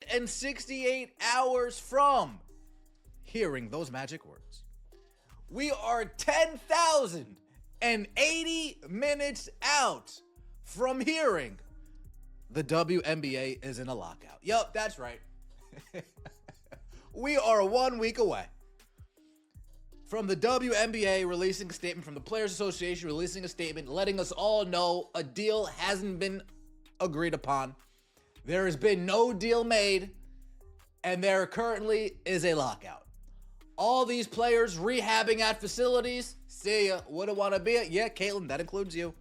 168 hours from hearing those magic words. We are 10,080 minutes out from hearing the WNBA is in a lockout. Yup, that's right. We are 1 week away from the WNBA releasing a statement, from the Players Association releasing a statement, letting us all know a deal hasn't been agreed upon. There has been no deal made, and there currently is a lockout. All these players rehabbing at facilities, see ya, wouldn't want to be it. Yeah, Caitlin, that includes you.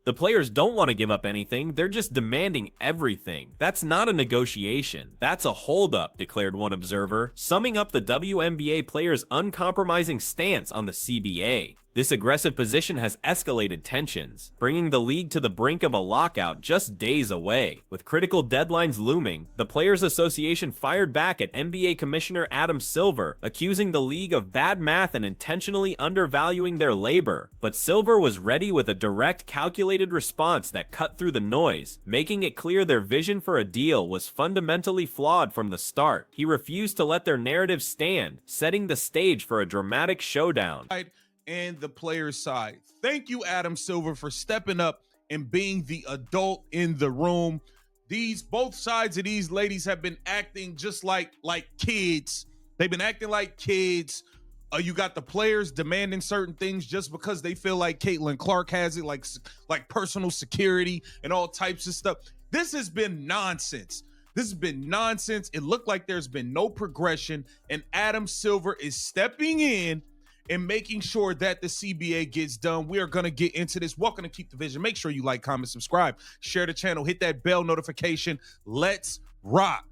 The players don't want to give up anything, they're just demanding everything. That's not a negotiation, that's a holdup, declared one observer, summing up the WNBA players' uncompromising stance on the CBA. This aggressive position has escalated tensions, bringing the league to the brink of a lockout just days away. With critical deadlines looming, the Players Association fired back at NBA Commissioner Adam Silver, accusing the league of bad math and intentionally undervaluing their labor. But Silver was ready with a direct, calculated response that cut through the noise, making it clear their vision for a deal was fundamentally flawed from the start. He refused to let their narrative stand, setting the stage for a dramatic showdown. And the players' side. Thank you, Adam Silver, for stepping up and being the adult in the room. Both sides of these ladies have been acting just like kids. They've been acting like kids. You got the players demanding certain things just because they feel like Caitlin Clark has it, like personal security and all types of stuff. This has been nonsense. This has been nonsense. It looked like there's been no progression, and Adam Silver is stepping in and making sure that the CBA gets done. We are going to get into this. Welcome to Keep the Vision. Make sure you like, comment, subscribe, share the channel, hit that bell notification. Let's rock.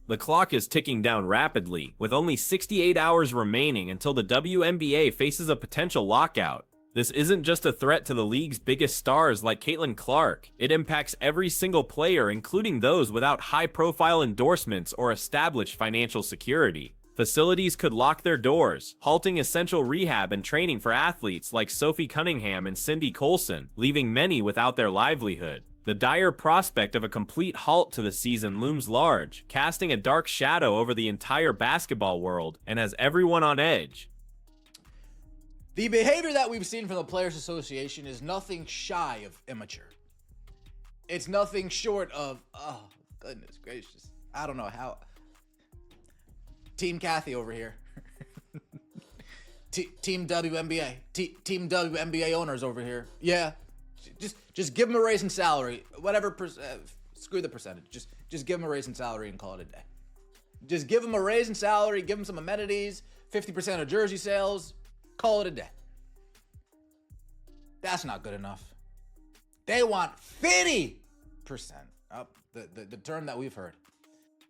The clock is ticking down rapidly, with only 68 hours remaining until the WNBA faces a potential lockout. This isn't just a threat to the league's biggest stars like Caitlin Clark. It impacts every single player, including those without high-profile endorsements or established financial security. Facilities could lock their doors, halting essential rehab and training for athletes like Sophie Cunningham and Cindy Colson, leaving many without their livelihood. The dire prospect of a complete halt to the season looms large, casting a dark shadow over the entire basketball world and has everyone on edge. The behavior that we've seen from the Players Association is nothing shy of immature. It's nothing short of, oh, goodness gracious, I don't know how. Team Kathy over here. Team WNBA. Team WNBA owners over here. Yeah. Just give them a raise in salary. Whatever. Screw the percentage. Just give them a raise in salary and call it a day. Just give them a raise in salary. Give them some amenities. 50% of jersey sales. Call it a day. That's not good enough. They want 50%. Up the term that we've heard.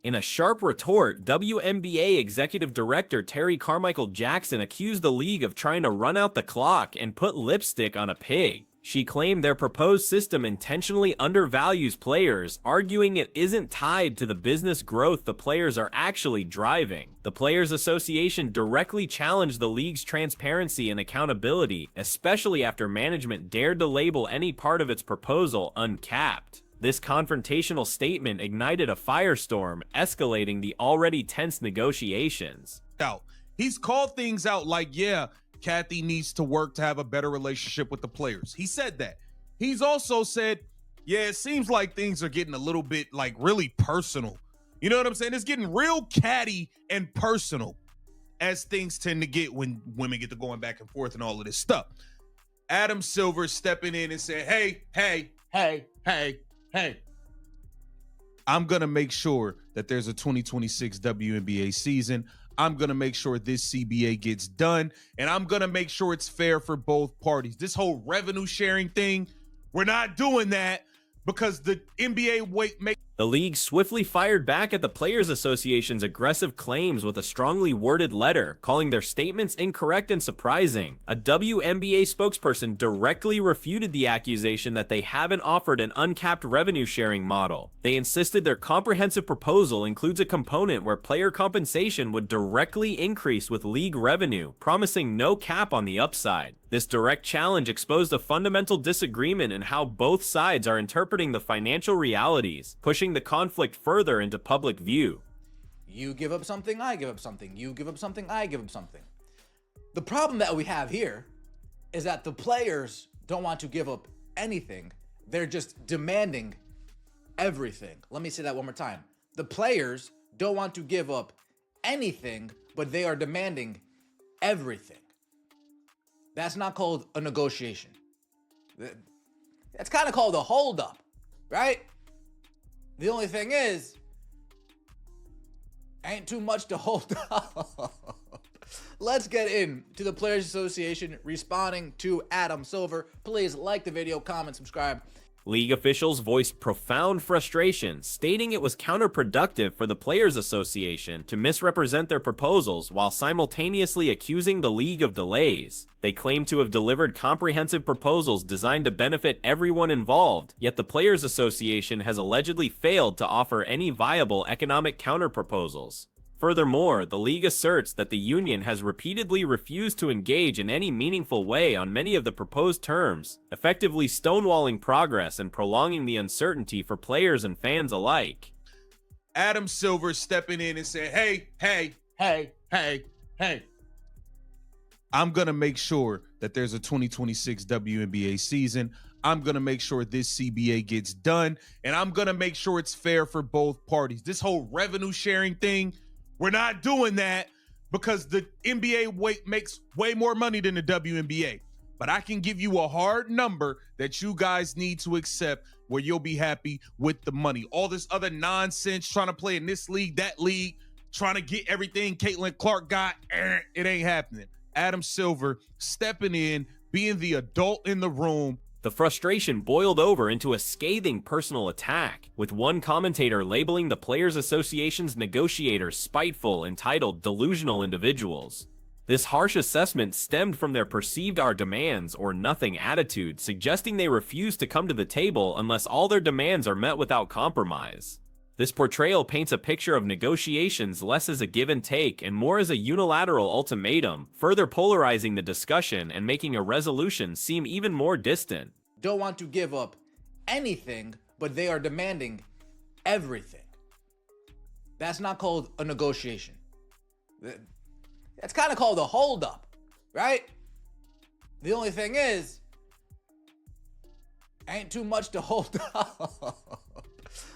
In a sharp retort, WNBA Executive Director Terry Carmichael Jackson accused the league of trying to run out the clock and put lipstick on a pig. She claimed their proposed system intentionally undervalues players, arguing it isn't tied to the business growth the players are actually driving. The Players Association directly challenged the league's transparency and accountability, especially after management dared to label any part of its proposal uncapped. This confrontational statement ignited a firestorm, escalating the already tense negotiations. He's called things out like, yeah, Kathy needs to work to have a better relationship with the players. He said that. He's also said, yeah, it seems like things are getting a little bit really personal. You know what I'm saying? It's getting real catty and personal, as things tend to get when women get to going back and forth and all of this stuff. Adam Silver stepping in and saying, hey, I'm going to make sure that there's a 2026 WNBA season. I'm going to make sure this CBA gets done, and I'm going to make sure it's fair for both parties. This whole revenue sharing thing, we're not doing that because the NBA The league swiftly fired back at the Players Association's aggressive claims with a strongly worded letter, calling their statements incorrect and surprising. A WNBA spokesperson directly refuted the accusation that they haven't offered an uncapped revenue-sharing model. They insisted their comprehensive proposal includes a component where player compensation would directly increase with league revenue, promising no cap on the upside. This direct challenge exposed a fundamental disagreement in how both sides are interpreting the financial realities, pushing the conflict further into public view. You give up something, I give up something. You give up something, I give up something. The problem that we have here is that the players don't want to give up anything. They're just demanding everything. Let me say that one more time. The players don't want to give up anything, but they are demanding everything. That's not called a negotiation. That's kind of called a holdup, right? The only thing is, ain't too much to hold up. Let's get into the Players Association responding to Adam Silver. Please like the video, comment, subscribe. League officials voiced profound frustration, stating it was counterproductive for the Players Association to misrepresent their proposals while simultaneously accusing the league of delays. They claim to have delivered comprehensive proposals designed to benefit everyone involved, yet the Players Association has allegedly failed to offer any viable economic counterproposals. Furthermore, the league asserts that the union has repeatedly refused to engage in any meaningful way on many of the proposed terms, effectively stonewalling progress and prolonging the uncertainty for players and fans alike. Adam Silver stepping in and saying, hey, I'm going to make sure that there's a 2026 WNBA season. I'm going to make sure this CBA gets done, and I'm going to make sure it's fair for both parties. This whole revenue sharing thing, we're not doing that because the NBA makes way more money than the WNBA. But I can give you a hard number that you guys need to accept where you'll be happy with the money. All this other nonsense, trying to play in this league, that league, trying to get everything Caitlin Clark got, it ain't happening. Adam Silver stepping in, being the adult in the room. The frustration boiled over into a scathing personal attack, with one commentator labeling the Players Association's negotiators spiteful, entitled, delusional individuals. This harsh assessment stemmed from their perceived "our demands" or nothing attitude, suggesting they refuse to come to the table unless all their demands are met without compromise. This portrayal paints a picture of negotiations less as a give and take and more as a unilateral ultimatum, further polarizing the discussion and making a resolution seem even more distant. Don't want to give up anything, but they are demanding everything. That's not called a negotiation. That's kind of called a holdup, right? The only thing is, ain't too much to hold up.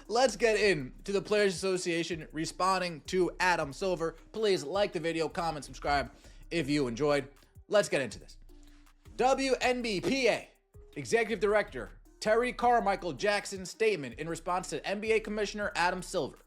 Let's get into the Players Association responding to Adam Silver. Please like the video, comment, subscribe if you enjoyed. Let's get into this. WNBPA Executive Director Terry Carmichael Jackson's statement in response to NBA Commissioner Adam Silver.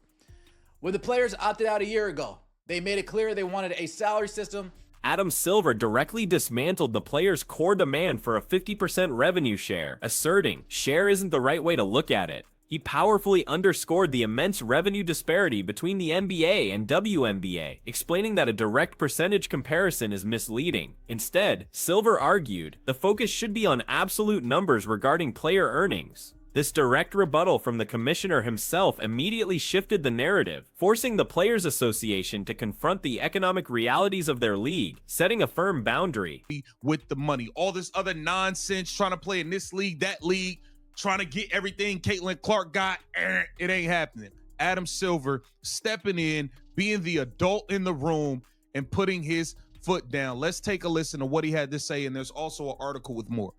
When the players opted out a year ago, they made it clear they wanted a salary system. Adam Silver directly dismantled the players' core demand for a 50% revenue share, asserting, "Share isn't the right way to look at it." He powerfully underscored the immense revenue disparity between the NBA and WNBA, explaining that a direct percentage comparison is misleading. Instead, Silver argued, the focus should be on absolute numbers regarding player earnings. This direct rebuttal from the commissioner himself immediately shifted the narrative, forcing the Players Association to confront the economic realities of their league, setting a firm boundary. With the money, all this other nonsense, trying to play in this league, that league, trying to get everything Caitlin Clark got, it ain't happening. Adam Silver stepping in, being the adult in the room, and putting his foot down. Let's take a listen to what he had to say, and there's also an article with more.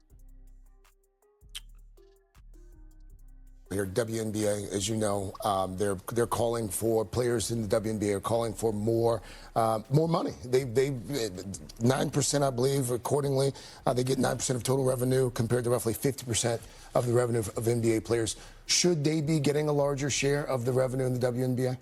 Here, WNBA, as you know, they're calling for players in the WNBA are calling for more money. They 9%, I believe, accordingly. They get 9% of total revenue compared to roughly 50% of the revenue of NBA players. Should they be getting a larger share of the revenue in the WNBA?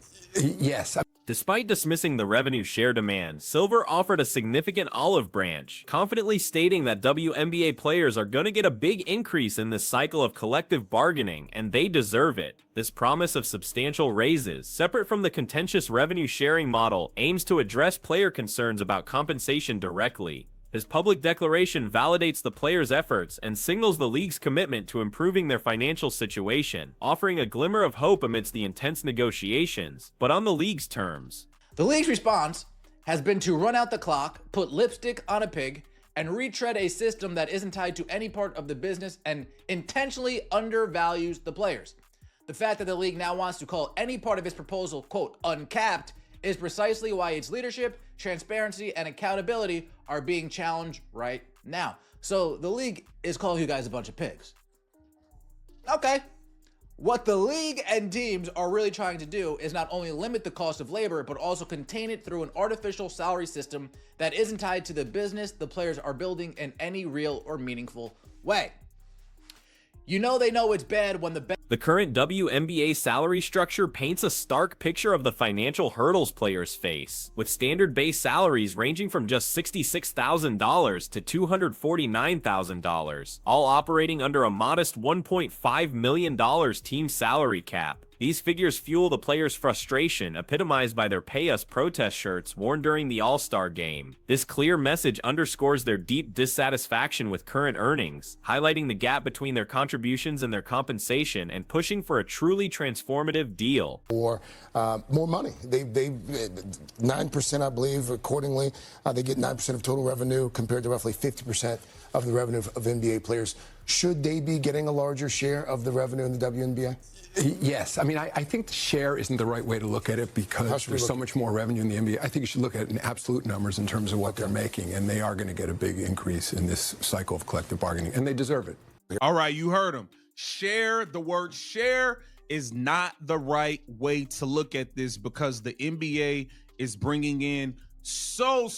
Yes. Despite dismissing the revenue share demand, Silver offered a significant olive branch, confidently stating that WNBA players are going to get a big increase in this cycle of collective bargaining, and they deserve it. This promise of substantial raises, separate from the contentious revenue sharing model, aims to address player concerns about compensation directly. His public declaration validates the players' efforts and signals the league's commitment to improving their financial situation, offering a glimmer of hope amidst the intense negotiations, but on the league's terms. The league's response has been to run out the clock, put lipstick on a pig, and retread a system that isn't tied to any part of the business and intentionally undervalues the players. The fact that the league now wants to call any part of its proposal, quote, uncapped, is precisely why its leadership, transparency, and accountability are being challenged right now. So the league is calling you guys a bunch of pigs. Okay. What the league and teams are really trying to do is not only limit the cost of labor, but also contain it through an artificial salary system that isn't tied to the business the players are building in any real or meaningful way. You know they know it's bad when the current WNBA salary structure paints a stark picture of the financial hurdles players face, with standard base salaries ranging from just $66,000 to $249,000, all operating under a modest $1.5 million team salary cap. These figures fuel the players' frustration, epitomized by their Pay Us protest shirts worn during the All-Star game. This clear message underscores their deep dissatisfaction with current earnings, highlighting the gap between their contributions and their compensation and pushing for a truly transformative deal. Or more money. They 9%, I believe, accordingly. They get 9% of total revenue compared to roughly 50% of the revenue of NBA players. Should they be getting a larger share of the revenue in the WNBA? Yes. I mean, I think the share isn't the right way to look at it because there's so much more revenue in the NBA. I think you should look at it in absolute numbers in terms of what they're making, and they are going to get a big increase in this cycle of collective bargaining, and they deserve it. All right, you heard him. Share, the word share is not the right way to look at this because the NBA is bringing in so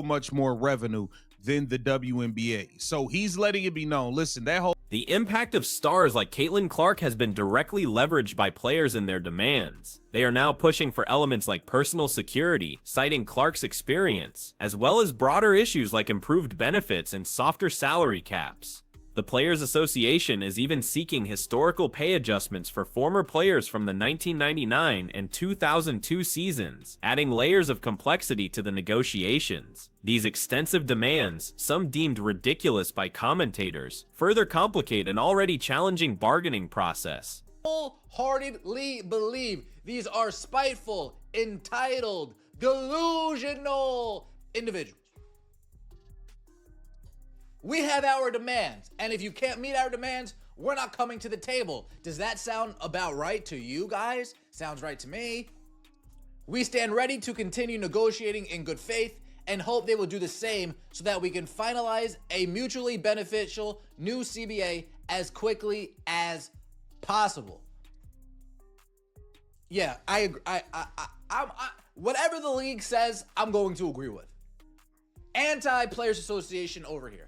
much more revenue than the WNBA. So he's letting it be known. Listen, that whole the impact of stars like Caitlin Clark has been directly leveraged by players in their demands. They are now pushing for elements like personal security, citing Clark's experience, as well as broader issues like improved benefits and softer salary caps. The Players Association is even seeking historical pay adjustments for former players from the 1999 and 2002 seasons, adding layers of complexity to the negotiations. These extensive demands, some deemed ridiculous by commentators, further complicate an already challenging bargaining process. Wholeheartedly believe these are spiteful, entitled, delusional individuals. We have our demands, and if you can't meet our demands, we're not coming to the table. Does that sound about right to you guys? Sounds right to me. We stand ready to continue negotiating in good faith and hope they will do the same so that we can finalize a mutually beneficial new CBA as quickly as possible. Yeah, I agree. Whatever the league says, I'm going to agree with. Anti-Players Association over here.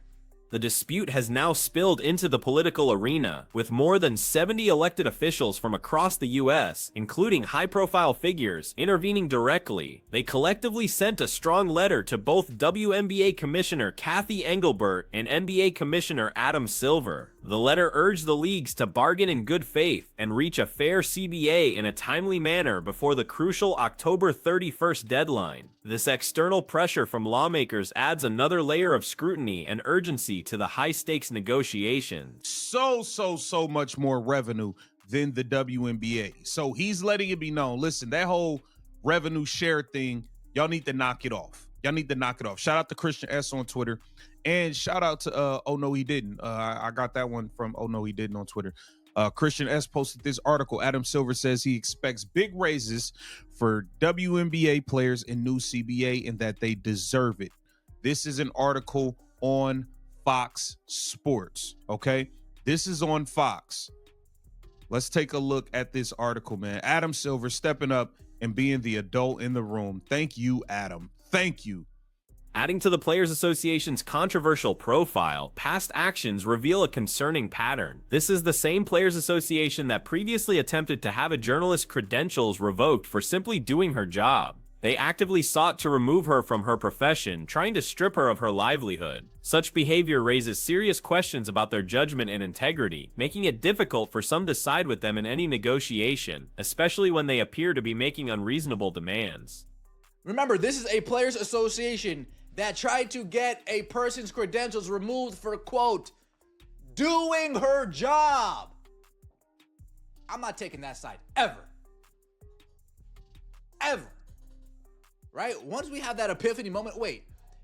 The dispute has now spilled into the political arena, with more than 70 elected officials from across the US, including high-profile figures, intervening directly. They collectively sent a strong letter to both WNBA Commissioner Kathy Engelbert and NBA Commissioner Adam Silver. The letter urged the leagues to bargain in good faith and reach a fair CBA in a timely manner before the crucial October 31st deadline. This external pressure from lawmakers adds another layer of scrutiny and urgency to the high-stakes negotiations. So much more revenue than the WNBA. So he's letting it be known. Listen, that whole revenue share thing, y'all need to knock it off. Y'all need to knock it off. Shout out to Christian S on Twitter. And shout out to Oh No He Didn't. I got that one from Oh No He Didn't on Twitter. Christian S posted this article. Adam Silver says he expects big raises for WNBA players in new CBA and that they deserve it. This is an article on Fox Sports, okay? This is on Fox. Let's take a look at this article, man. Adam Silver stepping up and being the adult in the room. Thank you, Adam. Thank you. Adding to the Players Association's controversial profile, past actions reveal a concerning pattern. This is the same Players Association that previously attempted to have a journalist's credentials revoked for simply doing her job. They actively sought to remove her from her profession, trying to strip her of her livelihood. Such behavior raises serious questions about their judgment and integrity, making it difficult for some to side with them in any negotiation, especially when they appear to be making unreasonable demands. Remember, this is a Players Association that tried to get a person's credentials removed for, quote, doing her job. I'm not taking that side, ever. Ever. Right? Once we have that epiphany moment, wait,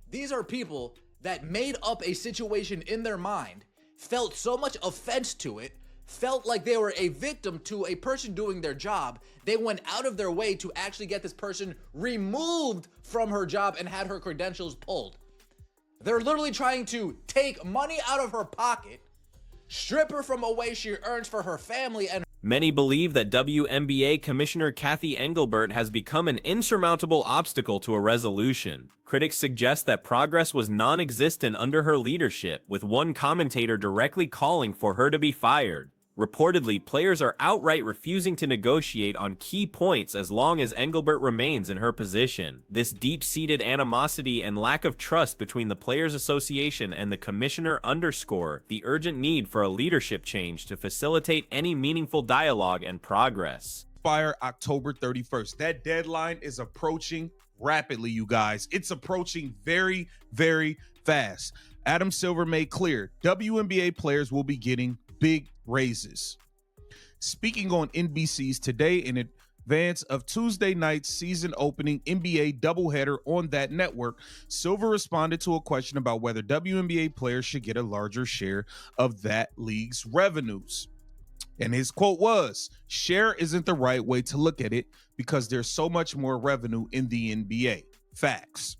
these are people that made up a situation in their mind, felt so much offense to it, felt like they were a victim to a person doing their job, they went out of their way to actually get this person removed from her job and had her credentials pulled. They're literally trying to take money out of her pocket, strip her from a way she earns for her family, and many believe that WNBA Commissioner Cathy Engelbert has become an insurmountable obstacle to a resolution. Critics suggest that progress was non-existent under her leadership, with one commentator directly calling for her to be fired. Reportedly, players are outright refusing to negotiate on key points as long as Engelbert remains in her position. This deep-seated animosity and lack of trust between the Players Association and the commissioner underscore the urgent need for a leadership change to facilitate any meaningful dialogue and progress. Expire October 31st. That deadline is approaching rapidly, you guys. It's approaching very, very fast. Adam Silver made clear WNBA players will be getting big raises. Speaking on NBC's Today in advance of Tuesday night's season opening NBA doubleheader on that network, Silver responded to a question about whether WNBA players should get a larger share of that league's revenues. And his quote was, "Share isn't the right way to look at it because there's so much more revenue in the NBA. Facts."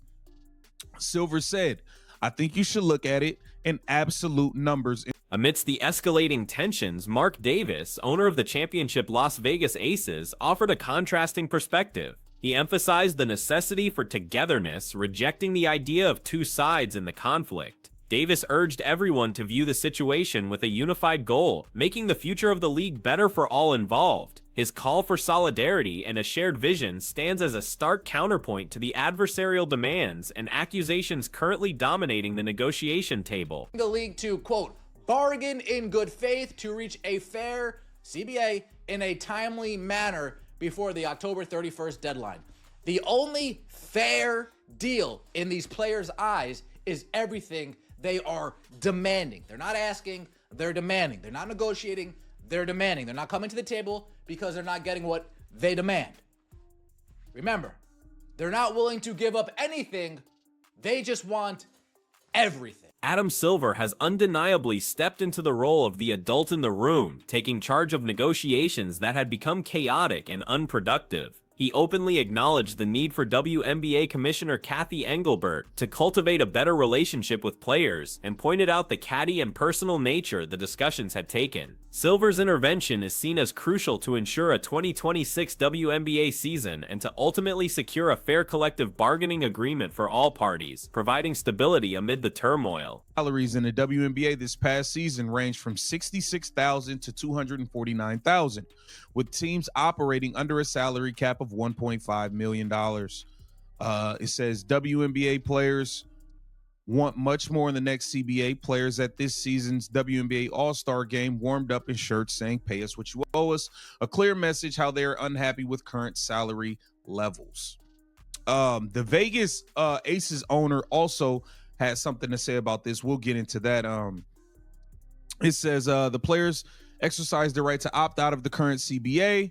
Silver said, "I think you should look at it in absolute numbers." Amidst the escalating tensions, Mark Davis, owner of the championship Las Vegas Aces, offered a contrasting perspective. He emphasized the necessity for togetherness, rejecting the idea of two sides in the conflict. Davis urged everyone to view the situation with a unified goal, making the future of the league better for all involved. His call for solidarity and a shared vision stands as a stark counterpoint to the adversarial demands and accusations currently dominating the negotiation table. The league to, quote, bargain in good faith to reach a fair CBA in a timely manner before the October 31st deadline. The only fair deal in these players' eyes is everything they are demanding. They're not asking, they're demanding. They're not negotiating, they're demanding. They're not coming to the table because they're not getting what they demand. Remember, they're not willing to give up anything. They just want everything. Adam Silver has undeniably stepped into the role of the adult in the room, taking charge of negotiations that had become chaotic and unproductive. He openly acknowledged the need for WNBA Commissioner Cathy Engelbert to cultivate a better relationship with players and pointed out the catty and personal nature the discussions had taken. Silver's intervention is seen as crucial to ensure a 2026 WNBA season and to ultimately secure a fair collective bargaining agreement for all parties, providing stability amid the turmoil. Salaries in the WNBA this past season ranged from $66,000 to $249,000, with teams operating under a salary cap of $1.5 million. It says WNBA players want much more in the next CBA. Players at this season's WNBA All-Star game warmed up in shirts saying, "Pay us what you owe us," a clear message how they are unhappy with current salary levels. The Vegas Aces owner also has something to say about this. We'll get into that. It says the players exercise their right to opt out of the current CBA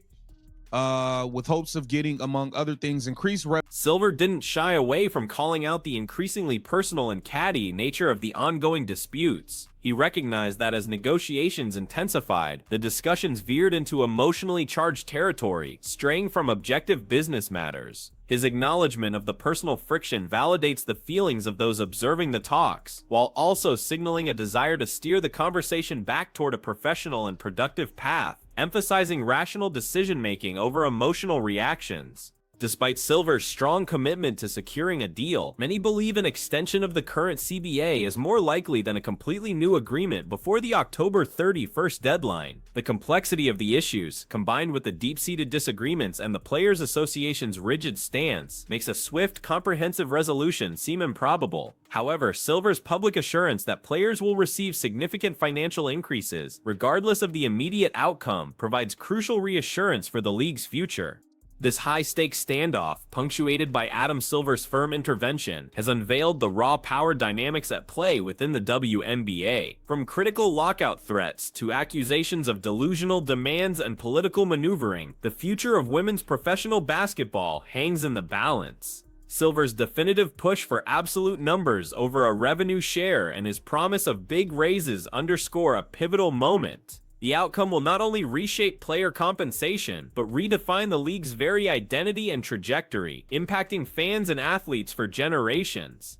with hopes of getting, among other things, increased revenue. Silver didn't shy away from calling out the increasingly personal and catty nature of the ongoing disputes. He recognized that as negotiations intensified, the discussions veered into emotionally charged territory, straying from objective business matters. His acknowledgement of the personal friction validates the feelings of those observing the talks, while also signaling a desire to steer the conversation back toward a professional and productive path, emphasizing rational decision-making over emotional reactions. Despite Silver's strong commitment to securing a deal, many believe an extension of the current CBA is more likely than a completely new agreement before the October 31st deadline. The complexity of the issues, combined with the deep-seated disagreements and the Players Association's rigid stance, makes a swift, comprehensive resolution seem improbable. However, Silver's public assurance that players will receive significant financial increases, regardless of the immediate outcome, provides crucial reassurance for the league's future. This high-stakes standoff, punctuated by Adam Silver's firm intervention, has unveiled the raw power dynamics at play within the WNBA. From critical lockout threats to accusations of delusional demands and political maneuvering, the future of women's professional basketball hangs in the balance. Silver's definitive push for absolute numbers over a revenue share and his promise of big raises underscore a pivotal moment. The outcome will not only reshape player compensation, but redefine the league's very identity and trajectory, impacting fans and athletes for generations.